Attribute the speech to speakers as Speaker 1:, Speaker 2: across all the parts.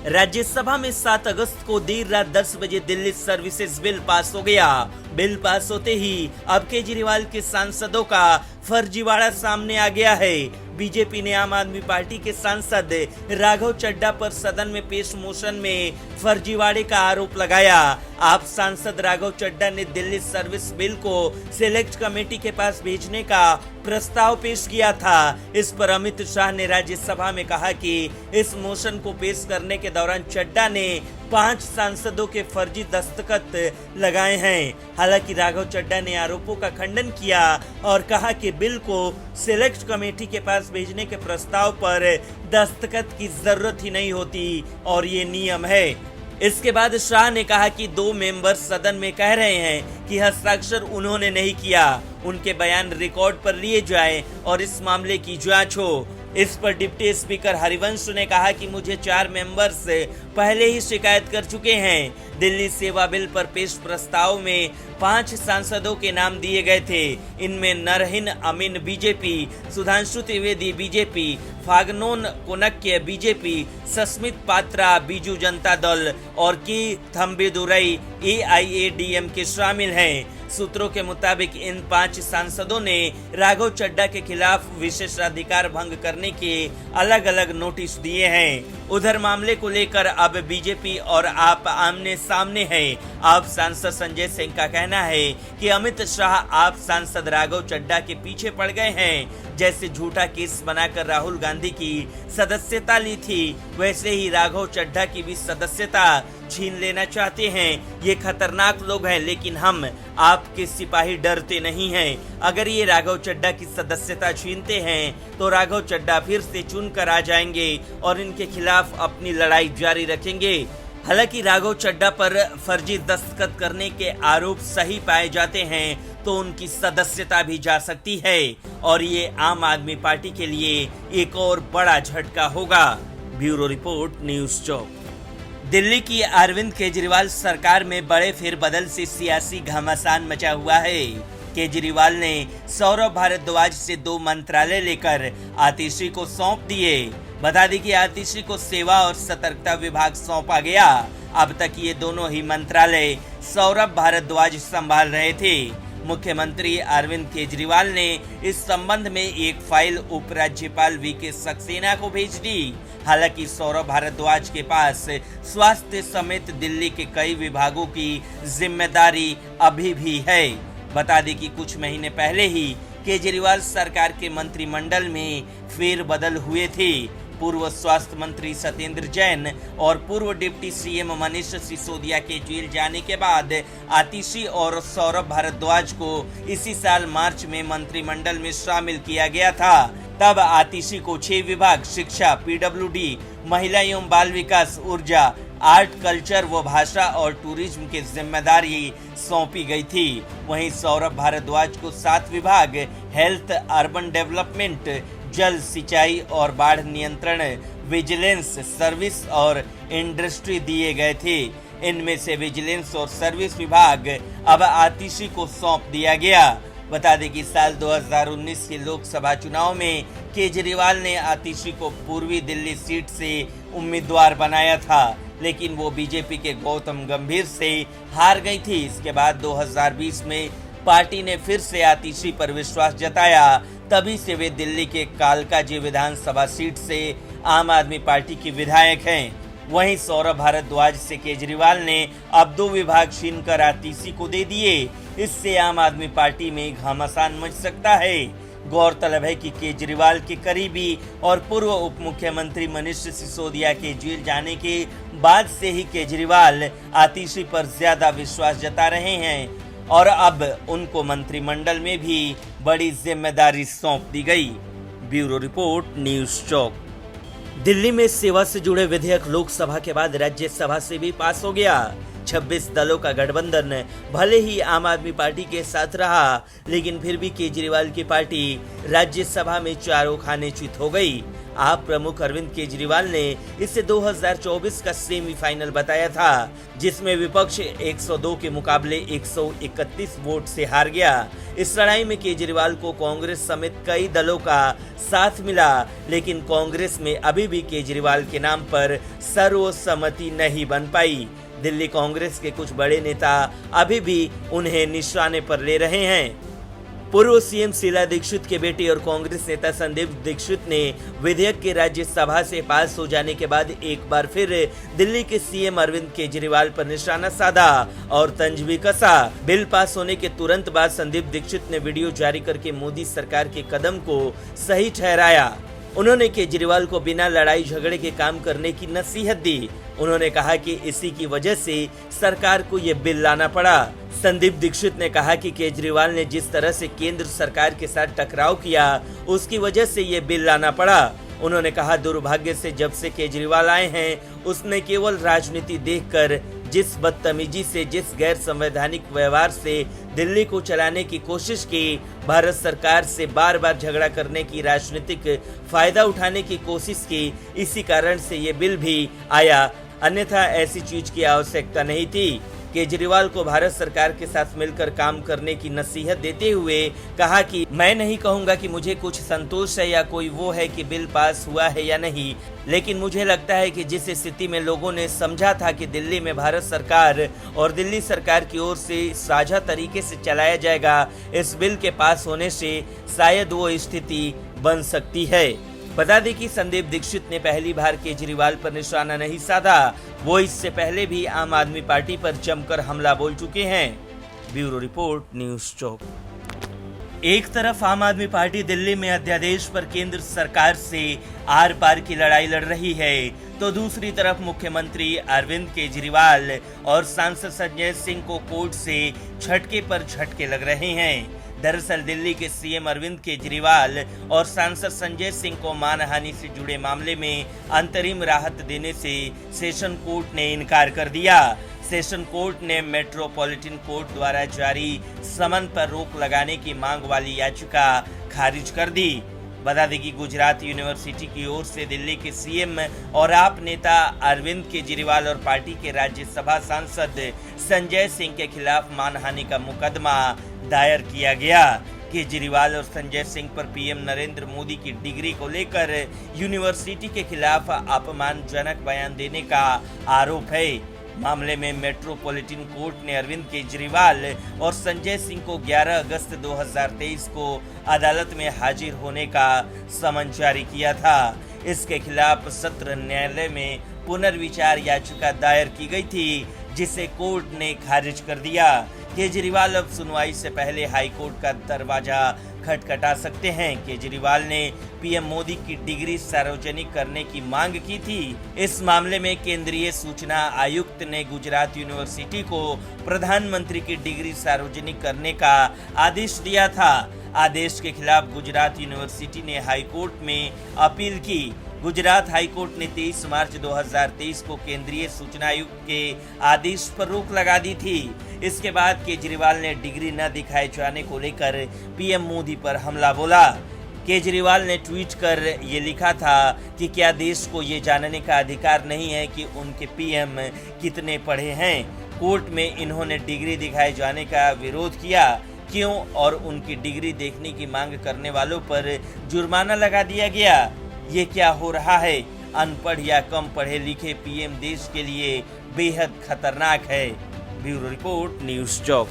Speaker 1: राज्यसभा में 7 अगस्त को देर रात 10 बजे दिल्ली सर्विसेज बिल पास हो गया। बिल पास होते ही अब केजरीवाल के सांसदों का फर्जीवाड़ा सामने आ गया है। बीजेपी ने आम आदमी पार्टी के सांसद राघव चड्ढा पर सदन में पेश मोशन में फर्जीवाड़े का आरोप लगाया। आप सांसद राघव चड्ढा ने दिल्ली सर्विस बिल को सिलेक्ट कमेटी के पास भेजने का प्रस्ताव पेश किया था। इस पर अमित शाह ने राज्यसभा में कहा कि इस मोशन को पेश करने के दौरान चड्ढा ने 5 सांसदों के फर्जी दस्तखत लगाए हैं। हालांकि राघव चड्ढा ने आरोपों का खंडन किया और कहा कि बिल को सिलेक्ट कमेटी के पास भेजने के प्रस्ताव पर दस्तखत की जरूरत ही नहीं होती और ये नियम है। इसके बाद शाह ने कहा कि 2 मेंबर सदन में कह रहे हैं कि हस्ताक्षर उन्होंने नहीं किया। उनके बयान रिकॉर्ड पर लिए जाए और इस मामले की जांच हो। इस पर डिप्टी स्पीकर हरिवंश ने कहा कि मुझे 4 मेंबर्स पहले ही शिकायत कर चुके हैं। दिल्ली सेवा बिल पर पेश प्रस्ताव में 5 सांसदों के नाम दिए गए थे। इनमें Narhari Amin BJP, Sudhanshu Trivedi BJP, Phangnon Konyak BJP, Sasmit Patra Biju Janata Dal और की थम्बेदुरई AIADMK शामिल हैं। सूत्रों के मुताबिक इन 5 सांसदों ने राघव चड्ढा के खिलाफ विशेषाधिकार भंग करने के अलग अलग नोटिस दिए हैं। उधर मामले को लेकर अब बीजेपी और आप आमने सामने हैं। आप सांसद संजय सिंह का कहना है कि अमित शाह आप सांसद राघव चड्ढा के पीछे पड़ गए हैं। जैसे झूठा केस बनाकर राहुल गांधी की सदस्यता ली थी, वैसे ही राघव चड्ढा की भी सदस्यता छीन लेना चाहते हैं। ये खतरनाक लोग हैं, लेकिन हम आपके सिपाही डरते नहीं हैं। अगर ये राघव चड्ढा की सदस्यता छीनते हैं तो राघव चड्ढा फिर से चुनकर आ जाएंगे और इनके खिलाफ अपनी लड़ाई जारी रखेंगे। हालांकि राघव चड्ढा पर फर्जी दस्तखत करने के आरोप सही पाए जाते हैं तो उनकी सदस्यता भी जा सकती है और ये आम आदमी पार्टी के लिए एक और बड़ा झटका होगा। ब्यूरो रिपोर्ट, न्यूज़ चौक। दिल्ली की अरविंद केजरीवाल सरकार में बड़े फेरबदल से सियासी घमासान मचा हुआ है। केजरीवाल ने सौरभ भारद्वाज से 2 मंत्रालय लेकर आतिशी को सौंप दिए। बता दें कि आतिशी को सेवा और सतर्कता विभाग सौंपा गया। अब तक ये दोनों ही मंत्रालय सौरभ भारद्वाज संभाल रहे थे। मुख्यमंत्री अरविंद केजरीवाल ने इस संबंध में एक फाइल उपराज्यपाल VK सक्सेना को भेज दी। हालांकि सौरभ भारद्वाज के पास स्वास्थ्य समेत दिल्ली के कई विभागों की जिम्मेदारी अभी भी है। बता दें कि कुछ महीने पहले ही केजरीवाल सरकार के मंत्रिमंडल में फेरबदल हुए थे। पूर्व स्वास्थ्य मंत्री सत्येंद्र जैन और पूर्व डिप्टी CM मनीष सिसोदिया के जेल जाने के बाद आतिशी और सौरभ भारद्वाज को इसी साल मार्च में मंत्रिमंडल में शामिल किया गया था। तब आतिशी को 6 विभाग शिक्षा, PWD, महिला एवं बाल विकास, ऊर्जा, आर्ट, कल्चर व भाषा और टूरिज्म की जिम्मेदारी सौंपी गई थी। वहीं सौरभ भारद्वाज को 7 विभाग हेल्थ, अर्बन डेवलपमेंट, जल, सिंचाई और बाढ़ नियंत्रण, विजिलेंस, सर्विस और इंडस्ट्री दिए गए थे। इनमें से विजिलेंस और सर्विस विभाग अब आतिशी को सौंप दिया गया। बता दें कि साल 2019 के लोकसभा चुनाव में केजरीवाल ने आतिशी को पूर्वी दिल्ली सीट से उम्मीदवार बनाया था, लेकिन वो बीजेपी के गौतम गंभीर से हार गई थी। इसके बाद 2020 में पार्टी ने फिर से आतिशी पर विश्वास जताया। तभी से वे दिल्ली के कालकाजी विधानसभा सीट से आम आदमी पार्टी की विधायक हैं। वहीं सौरभ भारद्वाज से केजरीवाल ने अब 2 विभाग छीनकर आतिशी को दे दिए। इससे आम आदमी पार्टी में घमासान मच सकता है। गौरतलब है कि केजरीवाल के करीबी और पूर्व उप मुख्यमंत्री मनीष सिसोदिया के जेल जाने के बाद से ही केजरीवाल आतिशी पर ज्यादा विश्वास जता रहे हैं और अब उनको मंत्रिमंडल में भी बड़ी जिम्मेदारी सौंप दी गई। ब्यूरो रिपोर्ट, न्यूज़ चौक। दिल्ली में सेवा से जुड़े विधेयक लोकसभा के बाद राज्यसभा से भी पास हो गया। 26 दलों का गठबंधन भले ही आम आदमी पार्टी के साथ रहा, लेकिन फिर भी केजरीवाल की पार्टी राज्यसभा में चारों खाने चित हो गई। आप प्रमुख अरविंद केजरीवाल ने इसे 2024 का सेमीफाइनल बताया था, जिसमें विपक्ष 102 के मुकाबले 131 वोट से हार गया। इस लड़ाई में केजरीवाल को कांग्रेस समेत कई दलों का साथ मिला, लेकिन कांग्रेस में अभी भी केजरीवाल के नाम पर सर्वसम्मति नहीं बन पाई। दिल्ली कांग्रेस के कुछ बड़े नेता अभी भी उन्हें निशाने पर ले रहे हैं। पूर्व सीएम शीला दीक्षित के बेटे और कांग्रेस नेता संदीप दीक्षित ने विधेयक के राज्यसभा से पास हो जाने के बाद एक बार फिर दिल्ली के सीएम अरविंद केजरीवाल पर निशाना साधा और तंज भी कसा। बिल पास होने के तुरंत बाद संदीप दीक्षित ने वीडियो जारी करके मोदी सरकार के कदम को सही ठहराया। उन्होंने केजरीवाल को बिना लड़ाई झगड़े के काम करने की नसीहत दी। उन्होंने कहा कि इसी की वजह से सरकार को ये बिल लाना पड़ा। संदीप दीक्षित ने कहा कि केजरीवाल ने जिस तरह से केंद्र सरकार के साथ टकराव किया, उसकी वजह से ये बिल लाना पड़ा। उन्होंने कहा, दुर्भाग्य से जब से केजरीवाल आए हैं, उसने केवल राजनीति देखकर जिस बदतमीजी से, जिस गैर संवैधानिक व्यवहार से दिल्ली को चलाने की कोशिश की, भारत सरकार से बार बार झगड़ा करने की, राजनीतिक फायदा उठाने की कोशिश की, इसी कारण से ये बिल भी आया, अन्यथा ऐसी चीज की आवश्यकता नहीं थी। केजरीवाल को भारत सरकार के साथ मिलकर काम करने की नसीहत देते हुए कहा कि मैं नहीं कहूंगा कि मुझे कुछ संतोष है या कोई वो है कि बिल पास हुआ है या नहीं, लेकिन मुझे लगता है कि जिस स्थिति में लोगों ने समझा था कि दिल्ली में भारत सरकार और दिल्ली सरकार की ओर से साझा तरीके से चलाया जाएगा, इस बिल के पास होने से शायद वो स्थिति बन सकती है। बता दें कि संदीप दीक्षित ने पहली बार केजरीवाल पर निशाना नहीं साधा, वो इससे पहले भी आम आदमी पार्टी पर जमकर हमला बोल चुके हैं। ब्यूरो रिपोर्ट, न्यूज़ चौक। एक तरफ आम आदमी पार्टी दिल्ली में अध्यादेश पर केंद्र सरकार से आर पार की लड़ाई लड़ रही है, तो दूसरी तरफ मुख्यमंत्री अरविंद केजरीवाल और सांसद संजय सिंह को कोर्ट से झटके पर झटके लग रहे हैं। दरअसल दिल्ली के सीएम अरविंद केजरीवाल और सांसद संजय सिंह को मानहानि से जुड़े मामले में अंतरिम राहत देने से सेशन कोर्ट ने इनकार कर दिया। सेशन कोर्ट ने मेट्रोपॉलिटन कोर्ट द्वारा जारी समन पर रोक लगाने की मांग वाली याचिका खारिज कर दी। बता दें कि गुजरात यूनिवर्सिटी की ओर से दिल्ली के सीएम और आप नेता अरविंद केजरीवाल और पार्टी के राज्यसभा सांसद संजय सिंह के खिलाफ मानहानि का मुकदमा दायर किया गया। केजरीवाल और संजय सिंह पर पीएम नरेंद्र मोदी की डिग्री को लेकर यूनिवर्सिटी के खिलाफ अपमानजनक बयान देने का आरोप है। मामले में मेट्रोपॉलिटन कोर्ट ने अरविंद केजरीवाल और संजय सिंह को 11 अगस्त 2023 को अदालत में हाजिर होने का समन जारी किया था। इसके खिलाफ सत्र न्यायालय में पुनर्विचार याचिका दायर की गई थी, जिसे कोर्ट ने खारिज कर दिया। केजरीवाल अब सुनवाई से पहले हाईकोर्ट का दरवाजा खटखटा सकते हैं। केजरीवाल ने पीएम मोदी की डिग्री सार्वजनिक करने की मांग की थी। इस मामले में केंद्रीय सूचना आयुक्त ने गुजरात यूनिवर्सिटी को प्रधानमंत्री की डिग्री सार्वजनिक करने का आदेश दिया था। आदेश के खिलाफ गुजरात यूनिवर्सिटी ने हाईकोर्ट में अपील की। गुजरात हाईकोर्ट ने 23 मार्च 2023 को केंद्रीय सूचना आयुक्त के आदेश पर रोक लगा दी थी। इसके बाद केजरीवाल ने डिग्री न दिखाए जाने को लेकर पीएम मोदी पर हमला बोला। केजरीवाल ने ट्वीट कर ये लिखा था कि क्या देश को ये जानने का अधिकार नहीं है कि उनके पीएम कितने पढ़े हैं। कोर्ट में इन्होंने डिग्री दिखाए जाने का विरोध किया, क्यों, और उनकी डिग्री देखने की मांग करने वालों पर जुर्माना लगा दिया गया। ये क्या हो रहा है? अनपढ़ या कम पढ़े लिखे पीएम देश के लिए बेहद खतरनाक है। ब्यूरो रिपोर्ट, न्यूज़ चौक।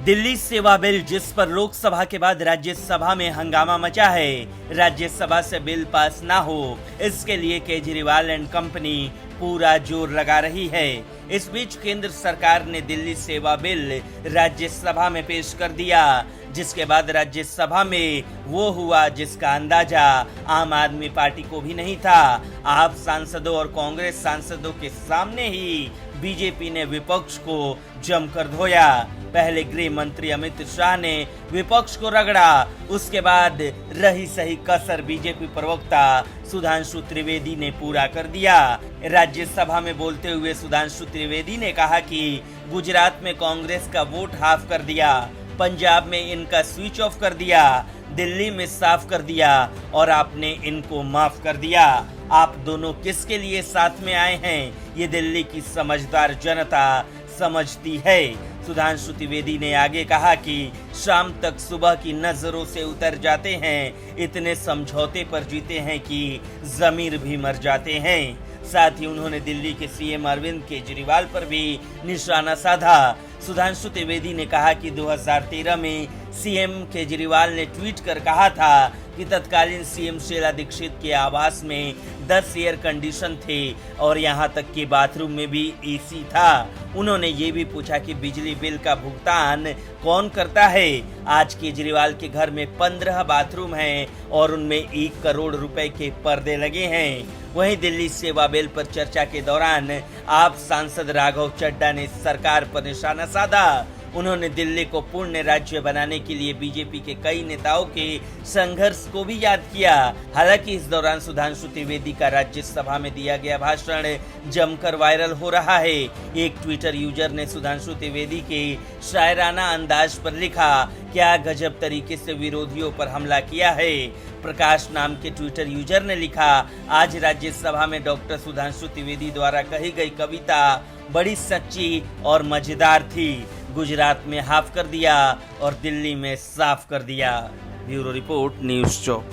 Speaker 1: दिल्ली सेवा बिल, जिस पर लोकसभा के बाद राज्यसभा में हंगामा मचा है, राज्यसभा से बिल पास ना हो, इसके लिए केजरीवाल एंड कंपनी पूरा जोर लगा रही है। इस बीच केंद्र सरकार ने दिल्ली सेवा बिल राज्यसभा में पेश कर दिया, जिसके बाद राज्यसभा में वो हुआ जिसका अंदाजा आम आदमी पार्टी को भी नहीं था। आप सांसदों और कांग्रेस सांसदों के सामने ही बीजेपी ने विपक्ष को जमकर धोया। पहले गृह मंत्री अमित शाह ने विपक्ष को रगड़ा, उसके बाद रही सही कसर बीजेपी प्रवक्ता सुधांशु त्रिवेदी ने पूरा कर दिया। राज्यसभा में बोलते हुए सुधांशु त्रिवेदी ने कहा कि गुजरात में कांग्रेस का वोट हाफ कर दिया। पंजाब में इनका स्विच ऑफ कर दिया, दिल्ली में साफ कर दिया और आपने इनको माफ कर दिया। आप दोनों किसके लिए साथ में आए हैं, ये दिल्ली की समझदार जनता समझती है। सुधांशु त्रिवेदी ने आगे कहा कि शाम तक सुबह की नजरों से उतर जाते हैं, इतने समझौते पर जीते हैं कि जमीर भी मर जाते हैं। साथ ही उन्होंने दिल्ली के सीएम अरविंद केजरीवाल पर भी निशाना साधा। सुधांशु त्रिवेदी ने कहा कि 2013 में सीएम केजरीवाल ने ट्वीट कर कहा था कि तत्कालीन सीएम शीला दीक्षित के आवास में 10 एयर कंडीशन थे और यहां तक कि बाथरूम में भी एसी था। उन्होंने ये भी पूछा कि बिजली बिल का भुगतान कौन करता है। आज केजरीवाल के घर में 15 बाथरूम हैं और उनमें 1 करोड़ रुपए के पर्दे लगे हैं। वहीं दिल्ली सेवा बिल पर चर्चा के दौरान आप सांसद राघव चड्ढा ने सरकार पर निशाना साधा। उन्होंने दिल्ली को पूर्ण राज्य बनाने के लिए बीजेपी के कई नेताओं के संघर्ष को भी याद किया। हालांकि इस दौरान सुधांशु त्रिवेदी का राज्यसभा में दिया गया भाषण जमकर वायरल हो रहा है। एक ट्विटर यूजर ने सुधांशु त्रिवेदी के शायराना अंदाज पर लिखा, क्या गजब तरीके से विरोधियों पर हमला किया है। प्रकाश नाम के ट्विटर यूजर ने लिखा, आज राज्यसभा में डॉक्टर सुधांशु त्रिवेदी द्वारा कही गई कविता बड़ी सच्ची और मजेदार थी। गुजरात में हाफ कर दिया और दिल्ली में साफ कर दिया। ब्यूरो रिपोर्ट, न्यूज़ चौक।